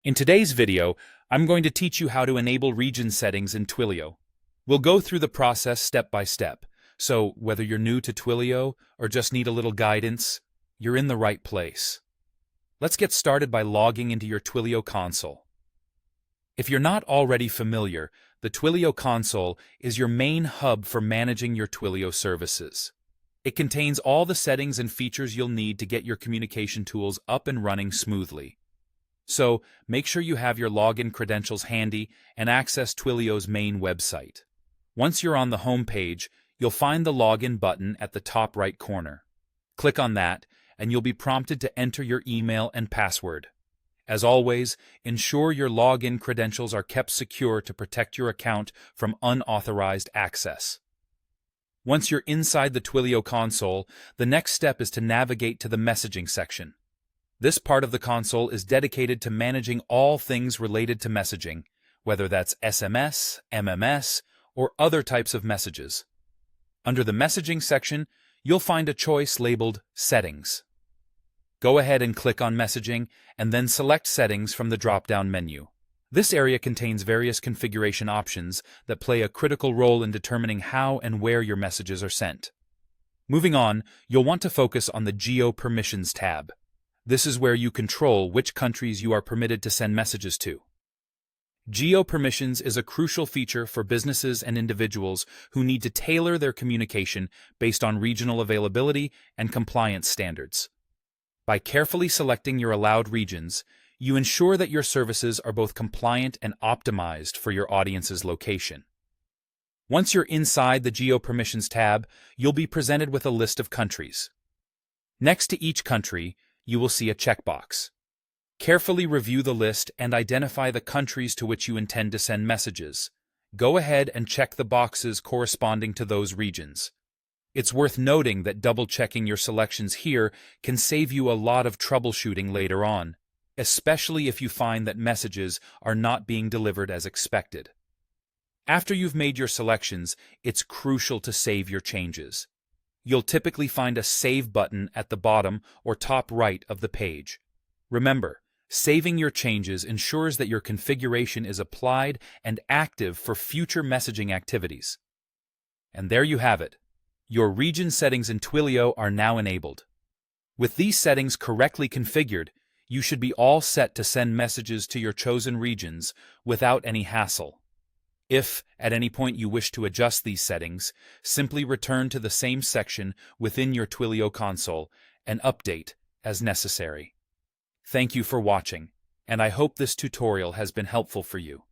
In today's video, I'm going to teach you how to enable region settings in Twilio. We'll go through the process step by step, so whether you're new to Twilio or just need a little guidance, you're in the right place. Let's get started by logging into your Twilio console. If you're not already familiar, the Twilio console is your main hub for managing your Twilio services. It contains all the settings and features you'll need to get your communication tools up and running smoothly. So, make sure you have your login credentials handy and access Twilio's main website. Once you're on the home page, you'll find the login button at the top right corner. Click on that, and you'll be prompted to enter your email and password. As always, ensure your login credentials are kept secure to protect your account from unauthorized access. Once you're inside the Twilio console, the next step is to navigate to the messaging section. This part of the console is dedicated to managing all things related to messaging, whether that's SMS, MMS, or other types of messages. Under the messaging section, you'll find a choice labeled Settings. Go ahead and click on Messaging, and then select Settings from the drop-down menu. This area contains various configuration options that play a critical role in determining how and where your messages are sent. Moving on, you'll want to focus on the Geo Permissions tab. This is where you control which countries you are permitted to send messages to. Geo permissions is a crucial feature for businesses and individuals who need to tailor their communication based on regional availability and compliance standards. By carefully selecting your allowed regions, you ensure that your services are both compliant and optimized for your audience's location. Once you're inside the Geo Permissions tab, you'll be presented with a list of countries. Next to each country, you will see a checkbox. Carefully review the list and identify the countries to which you intend to send messages. Go ahead and check the boxes corresponding to those regions. It's worth noting that double-checking your selections here can save you a lot of troubleshooting later on, especially if you find that messages are not being delivered as expected. After you've made your selections, it's crucial to save your changes. You'll typically find a Save button at the bottom or top right of the page. Remember, saving your changes ensures that your configuration is applied and active for future messaging activities. And there you have it. Your region settings in Twilio are now enabled. With these settings correctly configured, you should be all set to send messages to your chosen regions without any hassle. If, at any point you wish to adjust these settings, simply return to the same section within your Twilio console and update as necessary. Thank you for watching, and I hope this tutorial has been helpful for you.